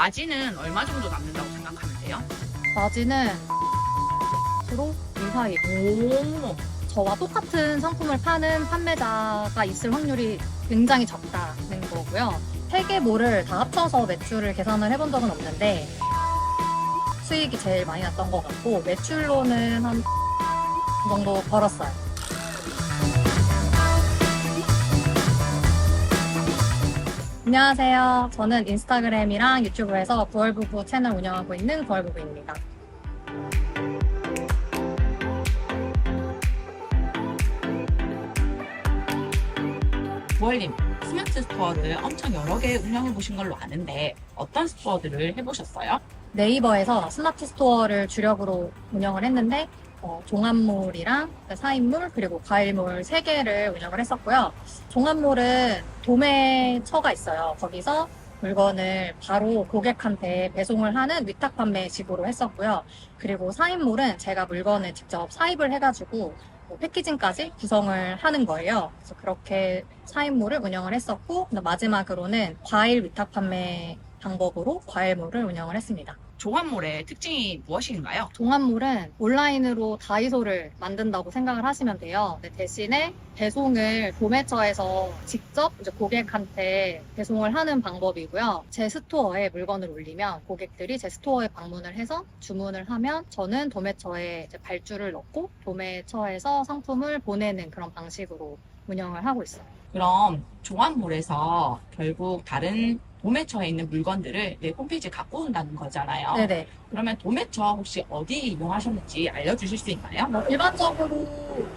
마진은 얼마 정도 남는다고 생각하면 돼요? 마진은 프로 이 사이. 오, 저와 똑같은 상품을 파는 판매자가 있을 확률이 굉장히 적다는 거고요. 3개 몰을 다 합쳐서 매출을 계산을 해본 적은 없는데 수익이 제일 많이 났던 것 같고 매출로는 한 그 정도 벌었어요. 안녕하세요. 저는 인스타그램이랑 유튜브에서 9월부부 채널 운영하고 있는 9월부부입니다. 부월님, 스마트 스토어를 엄청 여러 개 운영해 보신 걸로 아는데 어떤 스토어들을 해보셨어요? 네이버에서 스마트 스토어를 주력으로 운영을 했는데 종합몰이랑 사인몰 그리고 과일몰 3개를 운영을 했었고요. 종합몰은 도매처가 있어요. 거기서 물건을 바로 고객한테 배송을 하는 위탁 판매식으로 했었고요. 그리고 사인몰은 제가 물건을 직접 사입을 해가지고 패키징까지 구성을 하는 거예요. 그래서 그렇게 사인몰을 운영을 했었고 마지막으로는 과일 위탁 판매 방법으로 과일몰을 운영을 했습니다. 종합몰의 특징이 무엇인가요? 종합몰은 온라인으로 다이소를 만든다고 생각을 하시면 돼요. 대신에 배송을 도매처에서 직접 이제 고객한테 배송을 하는 방법이고요. 제 스토어에 물건을 올리면 고객들이 제 스토어에 방문을 해서 주문을 하면 저는 도매처에 이제 발주를 넣고 도매처에서 상품을 보내는 그런 방식으로 운영을 하고 있어요. 그럼 종합몰에서 결국 다른 도매처에 있는 물건들을 내 홈페이지에 갖고 온다는 거잖아요. 네네. 그러면 도매처 혹시 어디 이용하셨는지 알려주실 수 있나요? 일반적으로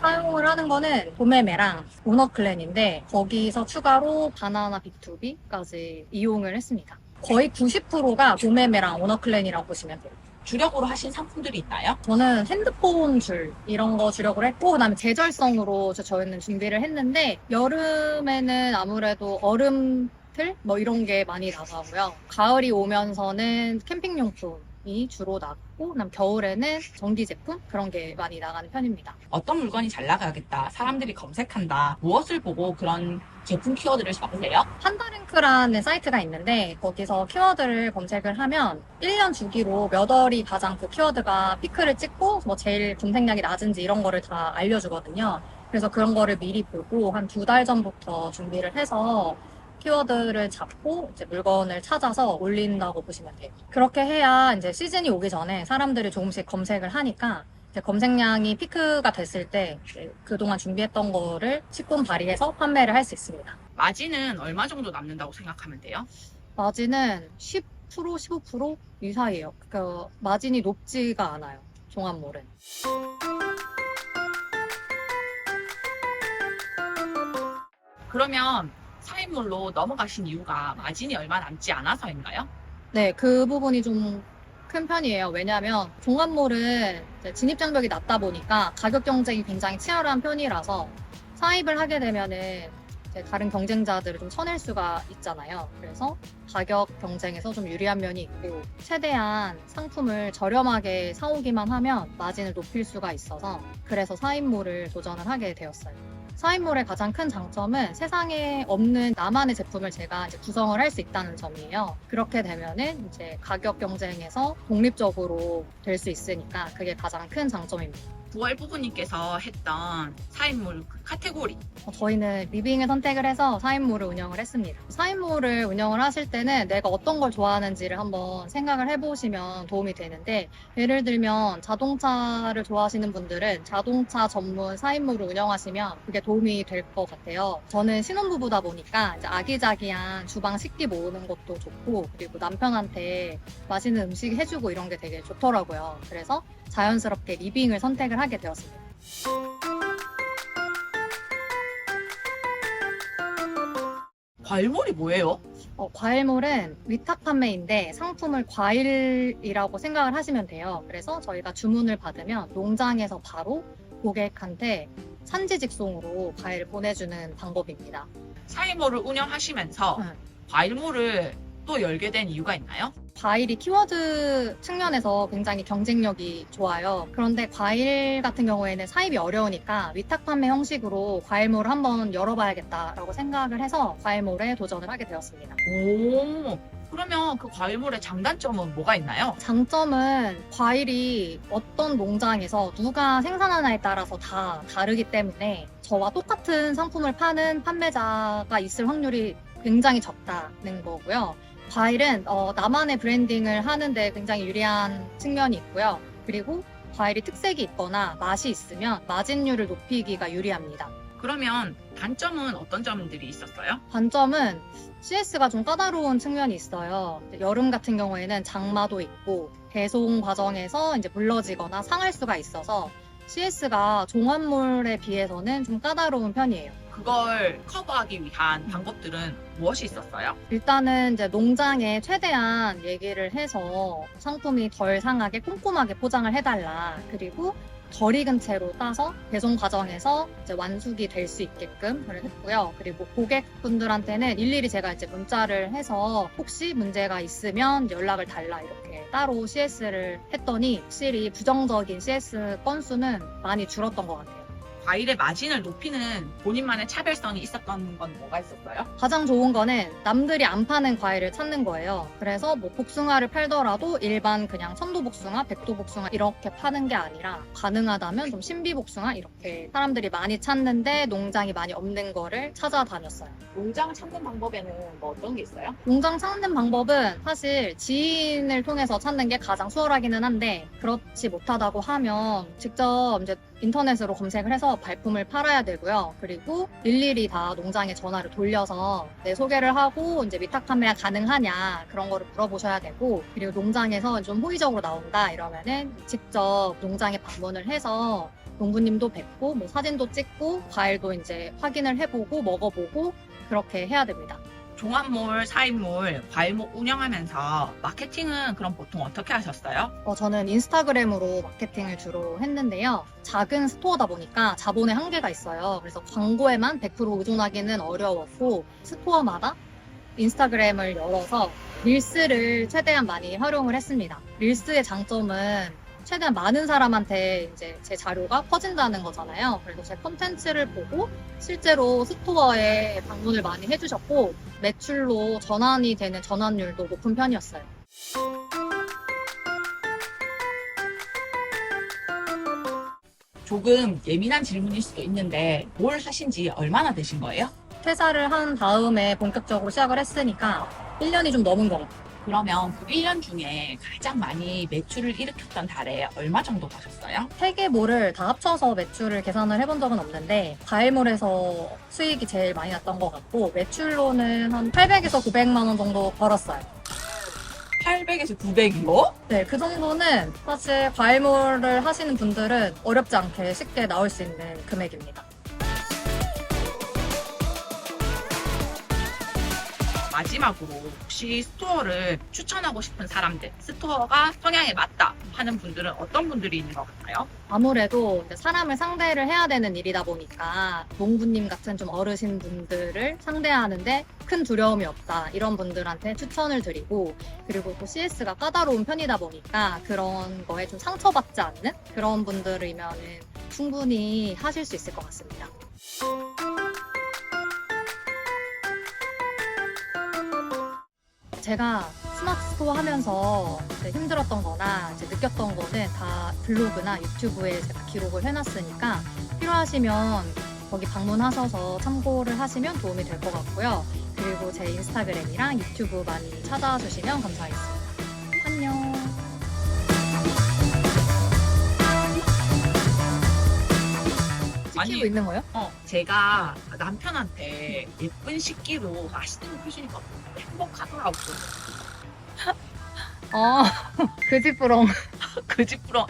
사용을 하는 거는 도매매랑 오너클랜인데 거기서 추가로 바나나 B2B까지 이용을 했습니다. 거의 90%가 도매매랑 오너클랜이라고 보시면 돼요. 주력으로 하신 상품들이 있나요? 저는 핸드폰 줄 이런 거 주력으로 했고 그다음에 계절성으로 저희는 준비를 했는데 여름에는 아무래도 얼음틀 뭐 이런 게 많이 나가고요. 가을이 오면서는 캠핑용품이 주로 나고 그다음 겨울에는 전기 제품 그런 게 많이 나가는 편입니다. 어떤 물건이 잘 나가겠다, 사람들이 검색한다, 무엇을 보고 그런 제품 키워드를 잡으세요? 판다링크라는 사이트가 있는데 거기서 키워드를 검색을 하면 1년 주기로 몇 월이 가장 그 키워드가 피크를 찍고 뭐 제일 검색량이 낮은지 이런 거를 다 알려주거든요. 그래서 그런 거를 미리 보고 한 2달 전부터 준비를 해서 키워드를 잡고 이제 물건을 찾아서 올린다고 보시면 돼요. 그렇게 해야 이제 시즌이 오기 전에 사람들이 조금씩 검색을 하니까 이제 검색량이 피크가 됐을 때 이제 그동안 준비했던 거를 식품 발휘해서 판매를 할 수 있습니다. 마진은 얼마 정도 남는다고 생각하면 돼요? 마진은 10%, 15%이 사이에요. 그 마진이 높지가 않아요. 종합몰은. 그러면 사인몰로 넘어가신 이유가 마진이 얼마 남지 않아서인가요? 네, 그 부분이 좀 큰 편이에요. 왜냐하면 종합몰은 이제 진입장벽이 낮다 보니까 가격 경쟁이 굉장히 치열한 편이라서 사입을 하게 되면은 이제 다른 경쟁자들을 좀 쳐낼 수가 있잖아요. 그래서 가격 경쟁에서 좀 유리한 면이 있고 최대한 상품을 저렴하게 사오기만 하면 마진을 높일 수가 있어서 그래서 사입몰을 도전을 하게 되었어요. 사인몰의 가장 큰 장점은 세상에 없는 나만의 제품을 제가 이제 구성을 할 수 있다는 점이에요. 그렇게 되면은 이제 가격 경쟁에서 독립적으로 될 수 있으니까 그게 가장 큰 장점입니다. 9월 부부님께서 했던 사인몰 카테고리, 저희는 리빙을 선택을 해서 사인몰을 운영을 했습니다. 사인몰을 운영을 하실 때는 내가 어떤 걸 좋아하는지를 한번 생각을 해보시면 도움이 되는데 예를 들면 자동차를 좋아하시는 분들은 자동차 전문 사인몰을 운영하시면 그게 도움이 될 것 같아요. 저는 신혼부부다 보니까 이제 아기자기한 주방 식기 모으는 것도 좋고 그리고 남편한테 맛있는 음식 해주고 이런 게 되게 좋더라고요. 그래서 자연스럽게 리빙을 선택을 하게 되었습니다. 과일몰이 뭐예요? 과일몰은 위탁 판매인데 상품을 과일이라고 생각을 하시면 돼요. 그래서 저희가 주문을 받으면 농장에서 바로 고객한테 산지 직송으로 과일을 보내주는 방법입니다. 사인몰을 운영하시면서 과일몰을 또 열게 된 이유가 있나요? 과일이 키워드 측면에서 굉장히 경쟁력이 좋아요. 그런데 과일 같은 경우에는 사입이 어려우니까 위탁 판매 형식으로 과일몰을 한번 열어봐야겠다라고 생각을 해서 과일몰에 도전을 하게 되었습니다. 오, 그러면 그 과일몰의 장단점은 뭐가 있나요? 장점은 과일이 어떤 농장에서 누가 생산하나에 따라서 다 다르기 때문에 저와 똑같은 상품을 파는 판매자가 있을 확률이 굉장히 적다는 거고요. 과일은 나만의 브랜딩을 하는데 굉장히 유리한 측면이 있고요. 그리고 과일이 특색이 있거나 맛이 있으면 마진율을 높이기가 유리합니다. 그러면 단점은 어떤 점들이 있었어요? 단점은 CS가 좀 까다로운 측면이 있어요. 여름 같은 경우에는 장마도 있고 배송 과정에서 이제 물러지거나 상할 수가 있어서 CS가 종합물에 비해서는 좀 까다로운 편이에요. 그걸 커버하기 위한 방법들은 무엇이 있었어요? 일단은 이제 농장에 최대한 얘기를 해서 상품이 덜 상하게 꼼꼼하게 포장을 해달라. 그리고 덜 익은 채로 따서 배송 과정에서 이제 완숙이 될 수 있게끔 했고요. 그리고 고객분들한테는 일일이 제가 이제 문자를 해서 혹시 문제가 있으면 연락을 달라 이렇게 따로 CS를 했더니 확실히 부정적인 CS 건수는 많이 줄었던 것 같아요. 과일의 마진을 높이는 본인만의 차별성이 있었던 건 뭐가 있었어요? 가장 좋은 거는 남들이 안 파는 과일을 찾는 거예요. 그래서 뭐 복숭아를 팔더라도 일반 그냥 천도복숭아, 백도복숭아 이렇게 파는 게 아니라 가능하다면 좀 신비복숭아 이렇게 사람들이 많이 찾는데 농장이 많이 없는 거를 찾아다녔어요. 농장 찾는 방법에는 뭐 어떤 게 있어요? 농장 찾는 방법은 사실 지인을 통해서 찾는 게 가장 수월하기는 한데 그렇지 못하다고 하면 직접 이제 인터넷으로 검색을 해서 발품을 팔아야 되고요. 그리고 일일이 다 농장에 전화를 돌려서 내 소개를 하고 이제 위탁 판매가 가능하냐 그런 거를 물어보셔야 되고 그리고 농장에서 좀 호의적으로 나온다 이러면은 직접 농장에 방문을 해서 농부님도 뵙고 뭐 사진도 찍고 과일도 이제 확인을 해보고 먹어보고 그렇게 해야 됩니다. 종합몰, 사입몰, 과일몰 운영하면서 마케팅은 그럼 보통 어떻게 하셨어요? 저는 인스타그램으로 마케팅을 주로 했는데요. 작은 스토어다 보니까 자본의 한계가 있어요. 그래서 광고에만 100% 의존하기는 어려웠고 스토어마다 인스타그램을 열어서 릴스를 최대한 많이 활용을 했습니다. 릴스의 장점은 최대한 많은 사람한테 이제 제 자료가 퍼진다는 거잖아요. 그래서 제 콘텐츠를 보고 실제로 스토어에 방문을 많이 해주셨고 매출로 전환이 되는 전환율도 높은 편이었어요. 조금 예민한 질문일 수도 있는데 뭘 하신 지 얼마나 되신 거예요? 퇴사를 한 다음에 본격적으로 시작을 했으니까 1년이 좀 넘은 것 같아요. 그러면 그 1년 중에 가장 많이 매출을 일으켰던 달에 얼마 정도 버셨어요? 3개 몰을 다 합쳐서 매출을 계산을 해본 적은 없는데 과일몰에서 수익이 제일 많이 났던 것 같고 매출로는 한 800에서 900만 원 정도 벌었어요. 800에서 900이요? 네, 그 정도는 사실 과일몰을 하시는 분들은 어렵지 않게 쉽게 나올 수 있는 금액입니다. 마지막으로 혹시 스토어를 추천하고 싶은 사람들, 스토어가 성향에 맞다 하는 분들은 어떤 분들이 있는 것 같나요? 아무래도 이제 사람을 상대를 해야 되는 일이다 보니까 농부님 같은 좀 어르신 분들을 상대하는데 큰 두려움이 없다 이런 분들한테 추천을 드리고 그리고 또 CS가 까다로운 편이다 보니까 그런 거에 좀 상처받지 않는 그런 분들이면은 충분히 하실 수 있을 것 같습니다. 제가 스마트 스토어 하면서 힘들었던 거나 느꼈던 거는 다 블로그나 유튜브에 제가 기록을 해놨으니까 필요하시면 거기 방문하셔서 참고를 하시면 도움이 될 것 같고요. 그리고 제 인스타그램이랑 유튜브 많이 찾아와 주시면 감사하겠습니다. 안녕. 찍히고 있는 거예요? 제가 남편한테 예쁜 식기로 맛있는 거 해주니까 행복하더라고요. 그 집부렁. 그 집부러